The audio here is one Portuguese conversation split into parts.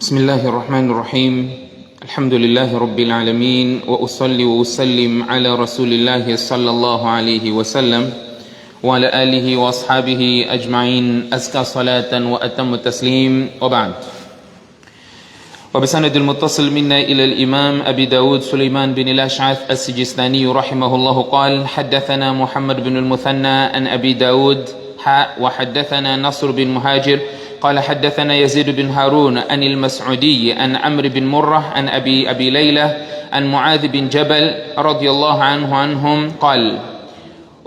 بسم الله الرحمن الرحيم الحمد لله رب العالمين وأصلي وأسلم على رسول الله صلى الله عليه وسلم وعلى آله وأصحابه أجمعين أزكى صلاة وأتم التسليم وبعد. وبسند المتصل منا إلى الإمام أبي داود سليمان بن الأشعث السجستاني رحمه الله قال: حدثنا محمد بن المثنى عن أبي داود وحدثنا نصر بن مهاجر قال حدثنا يزيد بن هارون عن المسعودي عن عمرو بن مرة عن أبي ليلى عن معاذ بن جبل رضي الله عنهم قال: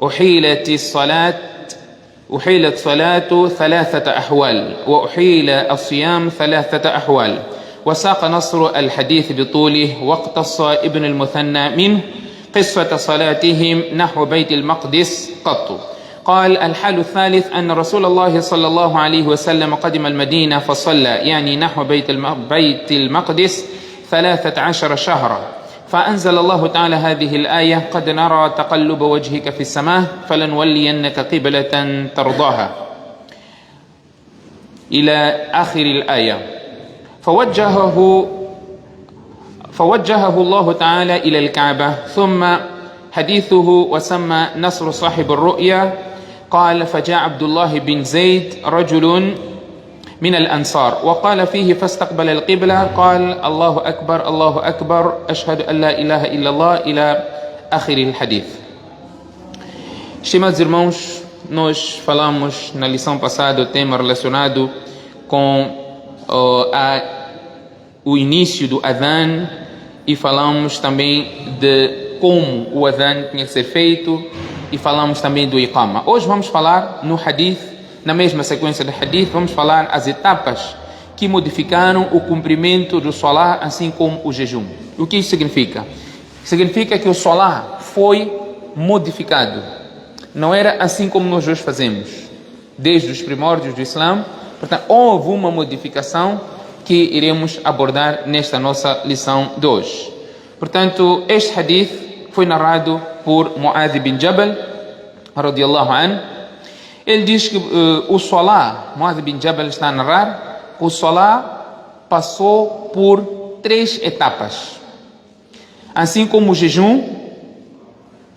أحيلت صلاة ثلاثة أحوال وأحيل الصيام ثلاثة أحوال. وساق نصر الحديث بطوله واقتص ابن المثنى منه قصة صلاتهم نحو بيت المقدس قط. قال: الحال الثالث أن رسول الله صلى الله عليه وسلم قدم المدينة فصلى يعني نحو بيت المقدس 13 شهرا، فأنزل الله تعالى هذه الآية: قد نرى تقلب وجهك في السماء فلنولينك قبلة ترضاها، إلى آخر الآية. فوجهه الله تعالى إلى الكعبة. ثم حديثه وسمى نصر صاحب الرؤيا قال: فجاء عبد الله بن زيد رجل من الأنصار وقال فيه فاستقبل القبلة قال: الله أكبر الله أكبر أشهد أن لا إله إلا الله، إلى آخر الحديث. Estimados irmãos, nós falamos na lição passada o tema relacionado com o início do adhan e falamos também de como o adhan tinha que ser feito e falamos também do iqama. Hoje vamos falar no hadith, na mesma sequência do hadith, vamos falar as etapas que modificaram o cumprimento do salah, assim como o jejum. O que isso significa? Significa que o salah foi modificado. Não era assim como nós hoje fazemos, desde os primórdios do Islã. Portanto, houve uma modificação que iremos abordar nesta nossa lição de hoje. Portanto, este hadith foi narrado por Mu'adh bin Jabal, radiyallahu anhu. Ele diz que o salah, Mu'adh bin Jabal está a narrar, o salah passou por 3 etapas. Assim como o jejum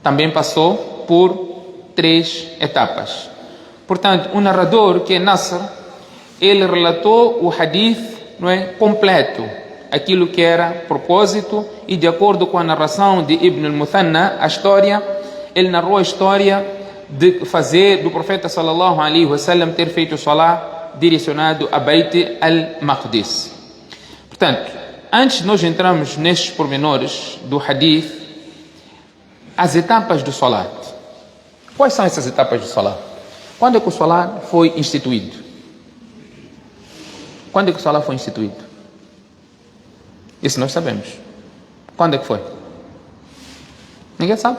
também passou por 3 etapas. Portanto, o narrador, que é Nasr, ele relatou o hadith, não é, completo, aquilo que era propósito, e de acordo com a narração de Ibn al-Muthanna, a história, ele narrou a história de fazer do profeta sallallahu alaihi wasallam ter feito o salah direcionado a Beit al-Maqdis. Portanto, antes de nós entrarmos nestes pormenores do hadith, as etapas do salat. Quais são essas etapas do salat? Quando é que o salat foi instituído? Quando é que o salat foi instituído? Isso nós sabemos. Quando é que foi? Ninguém sabe.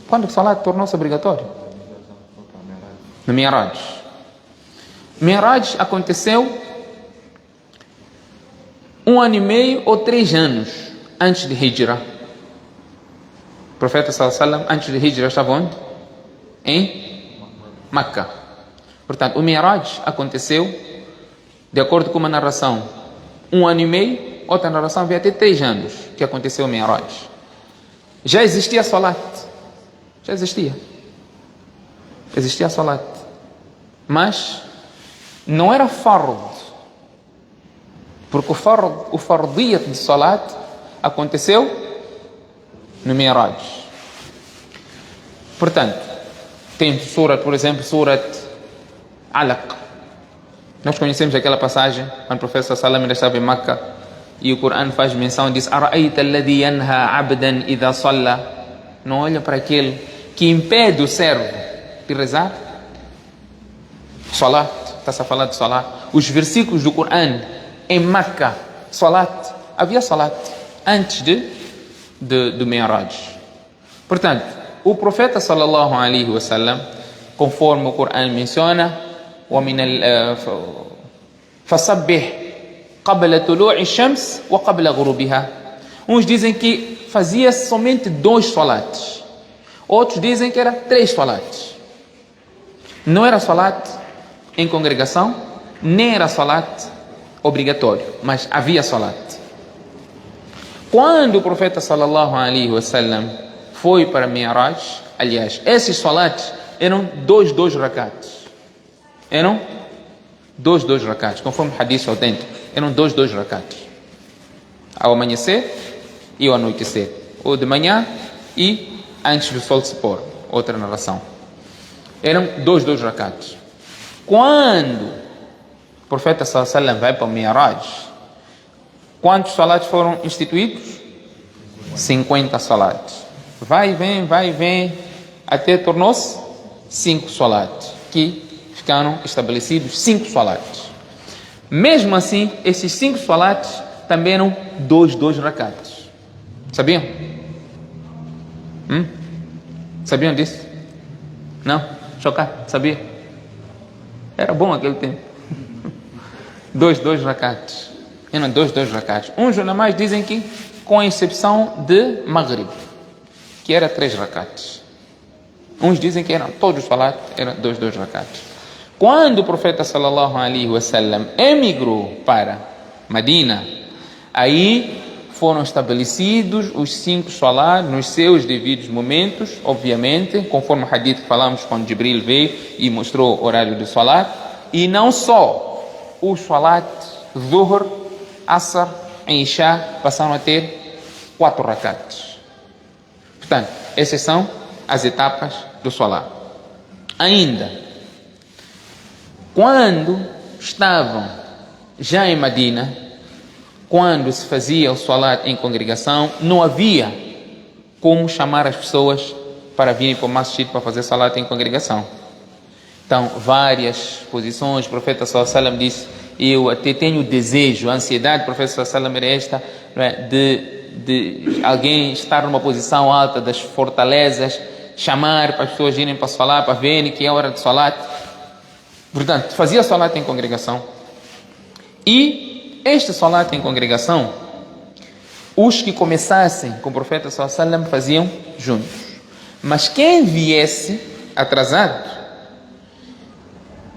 Quando é que o salat tornou-se obrigatório? No Mi'raj. Mi'raj aconteceu 1 ano e meio ou 3 anos antes de Hijra. O profeta sallallahu alaihi wasallam, antes de Hijra, estava onde? Em Meca. Portanto, o Mi'raj aconteceu, de acordo com uma narração, 1 ano e meio, outra narração havia até 3 anos que aconteceu o Mi'raj. Já existia salat. Já existia. Existia salat. Mas não era fard. Porque o fardiyat de salat aconteceu no Mi'raj. Portanto, tem surat, por exemplo, surat Alaq. Nós conhecemos aquela passagem quando o profeta sallallahu alaihi wasallam estava em Meca e o Corão faz menção, diz: Ara'ayta alladhi yanha 'abdan idha salla. Não olha para aquele que impede o servo de rezar? Salat, está-se a falar de salat. Os versículos do Corão em Meca, salat, havia salat antes do Mi'raj. Portanto, o profeta sallallahu alaihi wasallam, conforme o Corão menciona, فَصَبِّحْ قَبْلَ طُلُوعِ الشَّمْسِ وَقَبْلَ غُرُوبِهَا. Uns dizem que fazia somente 2 salates. Outros dizem que era 3 salates. Não era salat em congregação, nem era salat obrigatório, mas havia salat. Quando o profeta sallallahu alaihi wasallam foi para Mi'raj, aliás, esses salats eram dois rakats. Eram dois rakats, conforme o hadith autêntico. Eram dois rakats. Ao amanhecer e ao anoitecer. Ou de manhã e antes do sol se pôr. Outra narração. Eram dois rakats. Quando o profeta sallallahu alaihi wasallam vai para o Mi'raj, quantos salats foram instituídos? 50 salats. Vai e vem, até tornou-se 5 salats, que ficaram estabelecidos 5 salats. Mesmo assim, esses 5 salats também eram dois rakats. Sabiam? Sabiam disso? Não? Chocado? Sabia? Era bom aquele tempo. Dois rakats. Eram dois rakats. Uns ulamás dizem que, com exceção de Maghrib, que era 3 rakats. Uns dizem que eram todos os salats, eram dois rakats. Quando o profeta sallallahu alaihi wasallam emigrou para Medina, aí foram estabelecidos os 5 salats nos seus devidos momentos, obviamente, conforme o hadith que falamos quando Jibril veio e mostrou o horário do salat. E não só os salat Zuhr, Asr e Isha passaram a ter 4 rakats. Portanto, essas são as etapas do salat. Ainda, quando estavam já em Medina, quando se fazia o salat em congregação, não havia como chamar as pessoas para virem para o masjid para fazer salat em congregação. Então, várias posições, o profeta sallallahu alaihi wasallam disse: eu até tenho o desejo, a ansiedade do profeta sallallahu alaihi wasallam era esta, não é, de alguém estar numa posição alta das fortalezas, chamar para as pessoas irem para salat, para verem que é hora de salat. Portanto, fazia salat em congregação. E este salat em congregação, os que começassem com o profeta sallallahu alaihi wasallam faziam juntos. Mas quem viesse atrasado,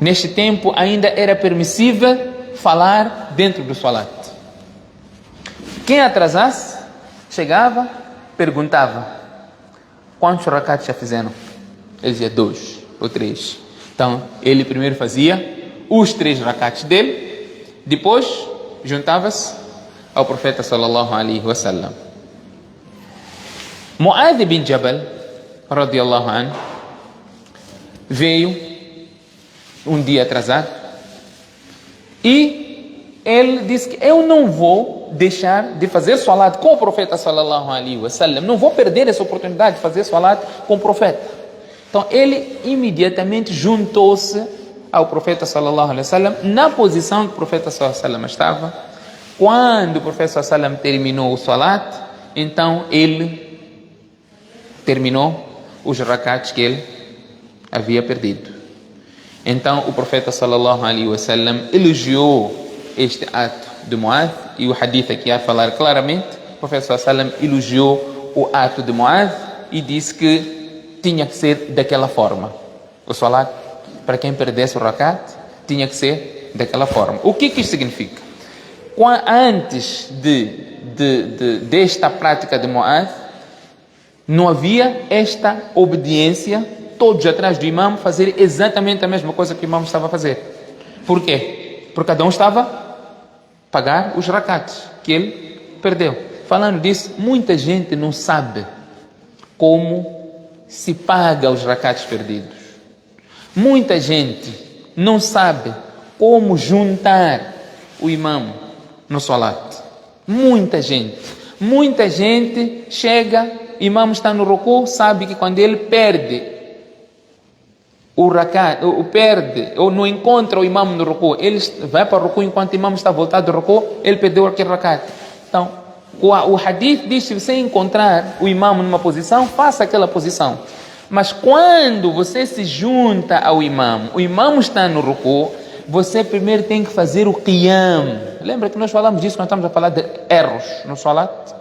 neste tempo ainda era permissível falar dentro do salat. Quem atrasasse, chegava, perguntava: quantos rakats já fizeram? Ele dizia 2 ou 3. Então, ele primeiro fazia os 3 rakats dele, depois juntava-se ao profeta sallallahu alaihi wasallam. Mu'adh bin Jabal, radiyallahu anhu, veio um dia atrasado e ele disse que eu não vou deixar de fazer salat com o profeta sallallahu alaihi wasallam, não vou perder essa oportunidade de fazer salat com o profeta. Então ele imediatamente juntou-se ao profeta sallallahu alaihi wasallam na posição que o profeta sallallahu alaihi wasallam estava. Quando o profeta sallallahu alaihi wasallam terminou o salat, então ele terminou os rakats que ele havia perdido. Então o profeta sallallahu alaihi wasallam elogiou este ato de Mu'adh, e o hadith aqui a falar claramente, o profeta sallallahu alaihi wasallam elogiou o ato de Mu'adh e disse que tinha que ser daquela forma. O salat, para quem perdesse o rakat, tinha que ser daquela forma. O que isso significa? Antes desta prática de Mu'adh, não havia esta obediência, todos atrás do imam, fazer exatamente a mesma coisa que o imam estava a fazer. Por quê? Porque cada um estava a pagar os rakats que ele perdeu. Falando disso, muita gente não sabe como se paga os rakats perdidos. Muita gente não sabe como juntar o imam no salat. Muita gente chega, o imam está no ruku, sabe que quando ele perde o rakat, ou não encontra o imam no ruku, ele vai para o ruku enquanto o imam está voltado do ruku, ele perdeu aquele rakat. Então, o hadith diz: se você encontrar o imam numa posição, faça aquela posição. Mas quando você se junta ao imam, o imam está no ruku, você primeiro tem que fazer o qiyam. Lembra que nós falamos disso quando estamos a falar de erros no salat?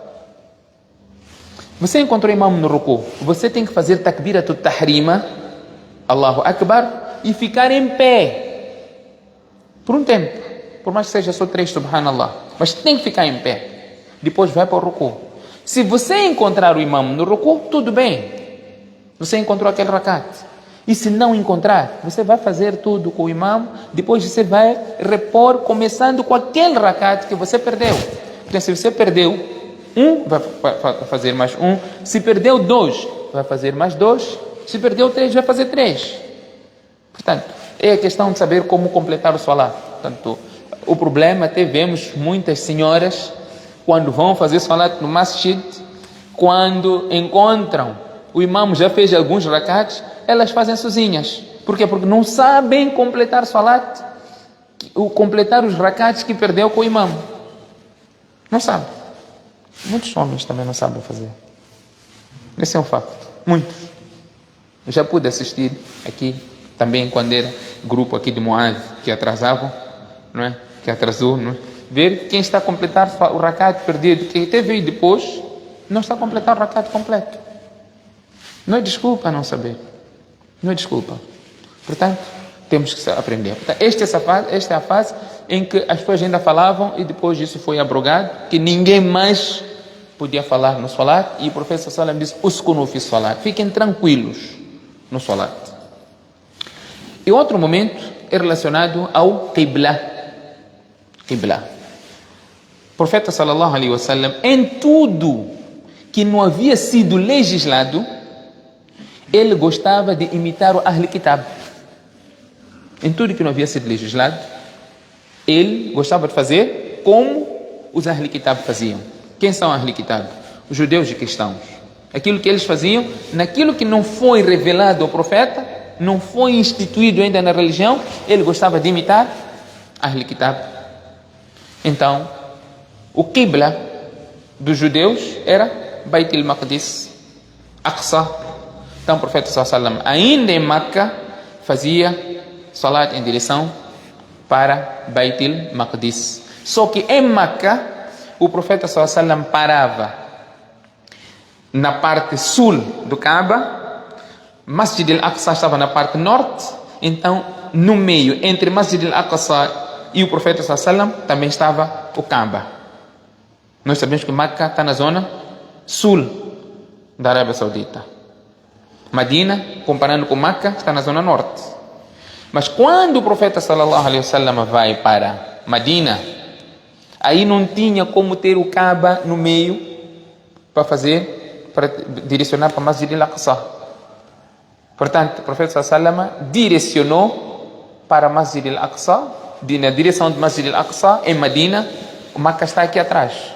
Você encontrou o imam no ruku, você tem que fazer takbiratut tahrima, Allahu Akbar, e ficar em pé por um tempo. por mais que seja só 3 subhanallah, mas tem que ficar em pé. Depois vai para o ruku. Se você encontrar o imam no ruku, tudo bem. Você encontrou aquele rakat. E se não encontrar, você vai fazer tudo com o imam, depois você vai repor, começando com aquele rakat que você perdeu. Então, se você perdeu um, vai fazer mais um. Se perdeu 2, vai fazer mais 2. Se perdeu 3, vai fazer 3. Portanto, é a questão de saber como completar o salat. Portanto, o problema, até vemos muitas senhoras, quando vão fazer salat no masjid, quando encontram o imam já fez alguns rakats, elas fazem sozinhas. Por quê? Porque não sabem completar salat, completar os rakats que perdeu com o imam. Não sabem. Muitos homens também não sabem fazer. Esse é um facto. Muitos. Eu já pude assistir aqui, também quando era grupo aqui de Muad, que atrasavam, não é? Que atrasou, não é? Ver quem está a completar o rakat perdido, que até veio depois, não está a completar o rakat completo. Não é desculpa não saber. Não é desculpa. Portanto, temos que aprender. Portanto, esta é a fase em que as pessoas ainda falavam e depois isso foi abrogado, que ninguém mais podia falar no salat, e o profeta sallallahu alaihi wasallam disse: "Uskunu fi salat", fiquem tranquilos no salat. E outro momento é relacionado ao qibla. Qibla. O profeta sallallahu alaihi wasallam, em tudo que não havia sido legislado, ele gostava de imitar o Ahl Kitab. Em tudo que não havia sido legislado, ele gostava de fazer como os Ahl Kitab faziam. Quem são Ahl Kitab? Os judeus e cristãos. Aquilo que eles faziam, naquilo que não foi revelado ao profeta, não foi instituído ainda na religião, ele gostava de imitar Ahl Kitab. Então, o Qibla dos judeus era Beit al-Maqdis, Aqsa. Então o profeta sallallahu alaihi wasallam, ainda em Meca, fazia salat em direção para Beit al-Maqdis. Só que em Meca, o profeta sallallahu alaihi wasallam parava na parte sul do Kaaba, Masjid al-Aqsa estava na parte norte, então no meio, entre Masjid al-Aqsa e o profeta sallallahu alaihi wasallam, também estava o Kaaba. Nós sabemos que Meca está na zona sul da Arábia Saudita. Medina, comparando com Meca, está na zona norte. Mas quando o profeta sallallahu alaihi wasallam vai para Medina, aí não tinha como ter o Kaaba no meio para direcionar para Masjid al-Aqsa. Portanto, o profeta sallallahu alaihi wasallam direcionou para Masjid al-Aqsa, na direção de Masjid al-Aqsa, em Medina. O Meca está aqui atrás.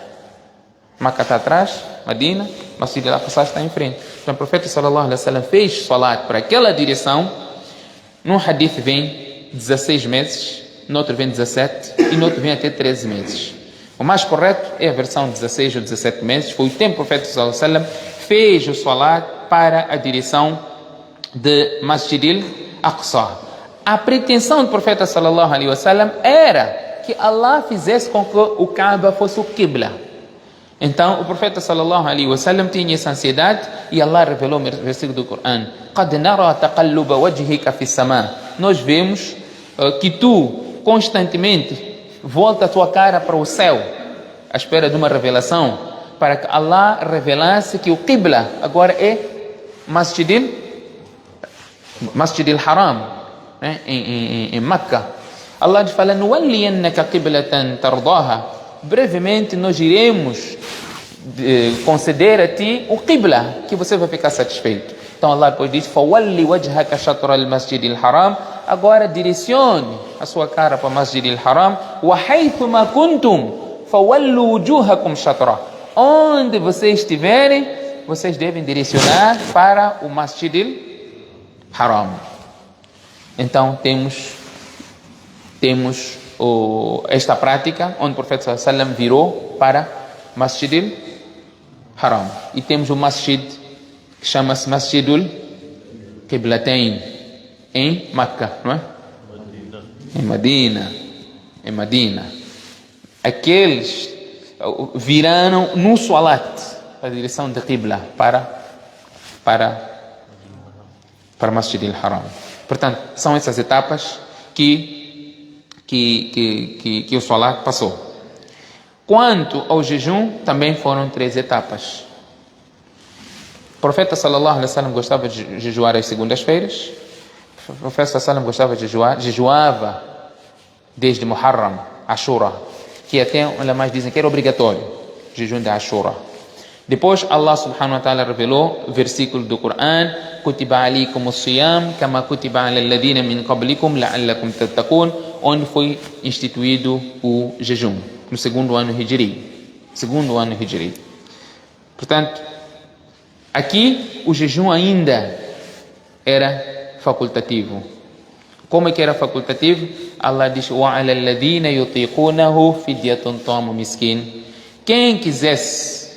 Meca está atrás, Medina, Masjid al-Aqsa está em frente. Então o profeta sallallahu alaihi wasallam fez salat para aquela direção. Num hadith vem 16 meses, no outro vem 17 e no outro vem até 13 meses. O mais correto é a versão 16 ou 17 meses. Foi o tempo que o profeta sallallahu alaihi wasallam fez o salat para a direção de Masjid al-Aqsa. A pretensão do profeta sallallahu alaihi wasallam era que Allah fizesse com que o Kaaba fosse o Qibla. Então o profeta sallallahu alaihi wasallam tinha essa ansiedade e Allah revelou o versículo do Coran: "Qad nara taqalluba wajhika fi sama". Nós vemos que tu constantemente volta a tua cara para o céu à espera de uma revelação, para que Allah revelasse que o Qibla agora é Masjid al-Haram, né? em Meca. Allah fala: "Nuwalliyannaka qiblatan tardaha". Brevemente nós iremos conceder a ti o Qibla, que você vai ficar satisfeito. Então Allah depois diz: "Fawalli wajhaka shatra al-Masjid al-Haram". Agora direcione a sua cara para o Masjid al-Haram. "Wa haythuma kuntum fawallu wujuhakum shatra". Onde vocês estiverem, vocês devem direcionar para o Masjid al-Haram. Então temos esta prática onde o profeta sallallahu alaihi wasallam virou para Masjid al-Haram. E temos o Masjid que chama-se Masjidul Qiblatain em Meca, não é? Em Medina. Aqueles viraram no salat a direção de Qibla para Masjid al-Haram. Portanto, são essas etapas que que o Salat passou. Quanto ao jejum, também foram 3 etapas. O profeta sallallahu alaihi wasallam gostava de jejuar às segundas-feiras. O profeta sallallahu gostava de jejuava desde Muharram, Ashura, que até ulemas dizem que era obrigatório, jejum de Ashura. Depois Allah subhanahu wa ta'ala revelou o versículo do Coran: Kutiba alaykum as-siyam kama kutiba ala alladhina min qablikum la'allakum tattaqun, onde foi instituído o jejum no segundo ano Hijri. Portanto, aqui o jejum ainda era facultativo. Como é que era facultativo? Allah diz: wa 'ala alladhina yutiqunahu fidyatun ta'amu miskin. Quem quisesse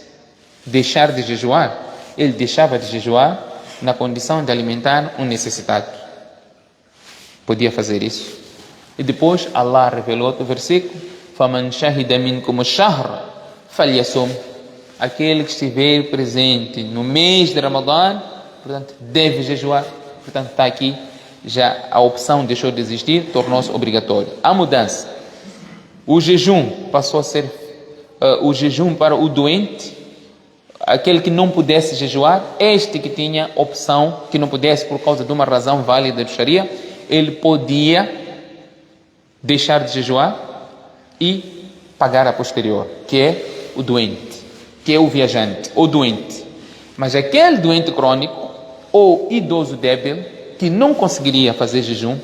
deixar de jejuar, ele deixava de jejuar na condição de alimentar um necessitado. Podia fazer isso. E depois Allah revelou outro versículo: faman shahida minkum ash-shahr falyasum. Aquele que estiver presente no mês de Ramadã, portanto, deve jejuar. Portanto, está aqui já a opção deixou de existir, tornou-se obrigatório. A mudança: o jejum passou a ser o jejum para o doente, aquele que não pudesse jejuar. Este que tinha opção, que não pudesse por causa de uma razão válida do Sharia, ele podia deixar de jejuar e pagar a posterior, que é o doente, que é o viajante, ou doente. Mas aquele doente crônico ou idoso débil que não conseguiria fazer jejum,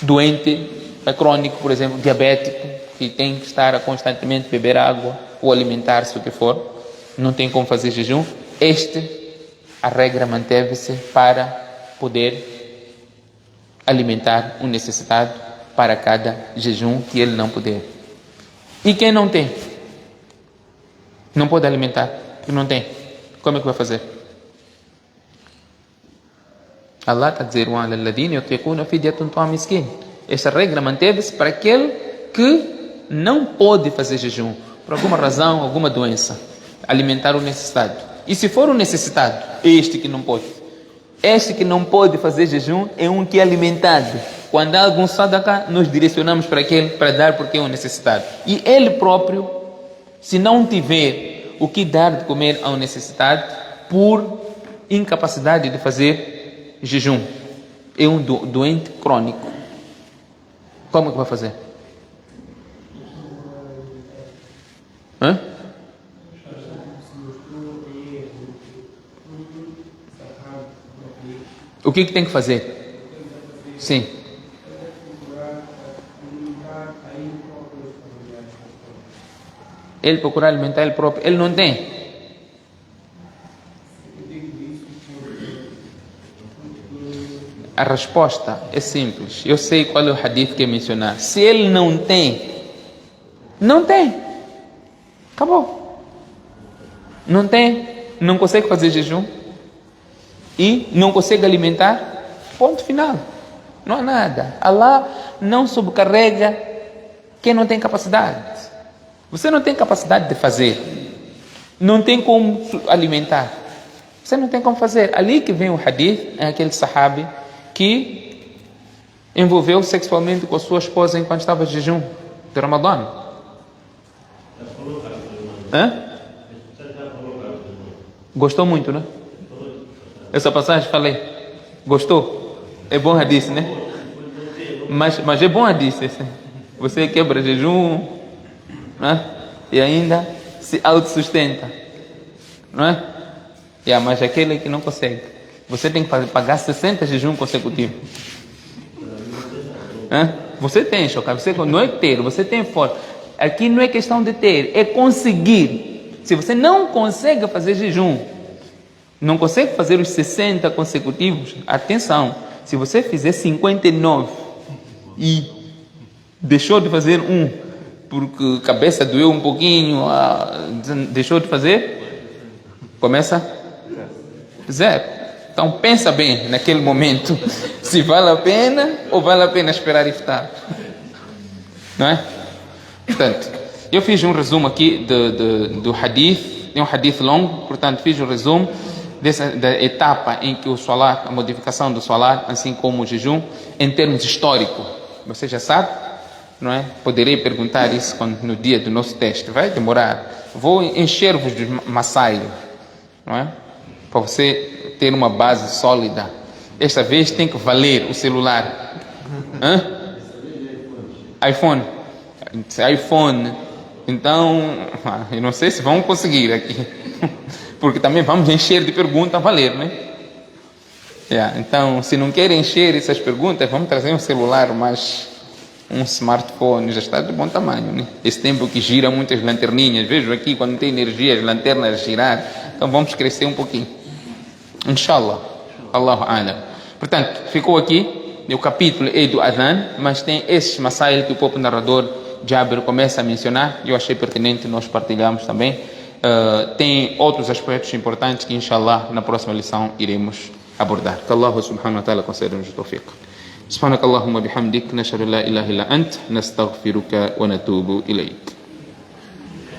doente crônico, por exemplo, diabético, que tem que estar a constantemente beber água ou alimentar-se, o que for, não tem como fazer jejum, a regra manteve-se para poder alimentar um necessitado para cada jejum que ele não puder. E quem não tem? Não pode alimentar, porque não tem. Como é que vai fazer? Allah está a dizer: essa regra manteve-se para aquele que não pode fazer jejum, por alguma razão, alguma doença, alimentar o necessitado. E se for o necessitado, este que não pode. Este que não pode fazer jejum é um que é alimentado. Quando há algum sadaqa, nós direcionamos para aquele para dar, porque é um necessitado. E ele próprio, se não tiver o que dar de comer ao necessitado, por incapacidade de fazer jejum, é um doente crônico. Como é que vai fazer? O que tem que fazer? Sim. Ele procurar alimentar ele próprio. Ele não tem. A resposta é simples. Eu sei qual é o hadith que é mencionar. Se ele não tem, não tem. Acabou. Não tem, não consegue fazer jejum e não consegue alimentar. Ponto final. Não há nada. Allah não sobrecarrega quem não tem capacidade. Você não tem capacidade de fazer. Não tem como alimentar. Você não tem como fazer. Ali que vem o hadith, é aquele sahabi que envolveu sexualmente com a sua esposa enquanto estava de jejum de Ramadã. Gostou muito, né? Essa passagem falei. Gostou? É bom hadith, né? Mas é bom hadith. Você quebra jejum, né? E ainda se autossustenta, não é? Mas aquele que não consegue, você tem que pagar 60 jejum consecutivos. Você tem, Chocar, você não é ter, você tem força. Aqui não é questão de ter, é conseguir. Se você não consegue fazer jejum, não consegue fazer os 60 consecutivos, atenção, se você fizer 59 e deixou de fazer um, porque a cabeça doeu um pouquinho, deixou de fazer, começa zero. Então pensa bem naquele momento, se vale a pena ou vale a pena esperar iftar. Não é? Portanto, eu fiz um resumo aqui do hadith, é um hadith longo, portanto fiz um resumo da etapa em que o salat, a modificação do salat, assim como o jejum, em termos históricos. Você já sabe, não é? Poderei perguntar isso no dia do nosso teste. Vai demorar. Vou encher-vos de massaio, não é? Para você ter uma base sólida. Esta vez tem que valer o celular. iPhone. iPhone. Então, eu não sei se vão conseguir aqui. Porque também vamos encher de perguntas a valer, né? Então, se não querem encher essas perguntas, vamos trazer um celular, mas um smartphone já está de bom tamanho, né? Esse tempo que gira muitas lanterninhas. Vejo aqui, quando tem energia, as lanternas girar. Então, vamos crescer um pouquinho. Inshallah. Allahu A'lam. Portanto, ficou aqui o capítulo do Adhan, mas tem esses masail que o próprio narrador Jabir começa a mencionar. Eu achei pertinente, nós partilhamos também. Tem outros aspectos importantes que, inshallah, na próxima lição iremos abordar. Que Allah subhanahu wa ta'ala conceda-nos o tawfiq. سبحانك اللهم وبحمدك نشهد لا إله إلا أنت نستغفرك ونتوب إليك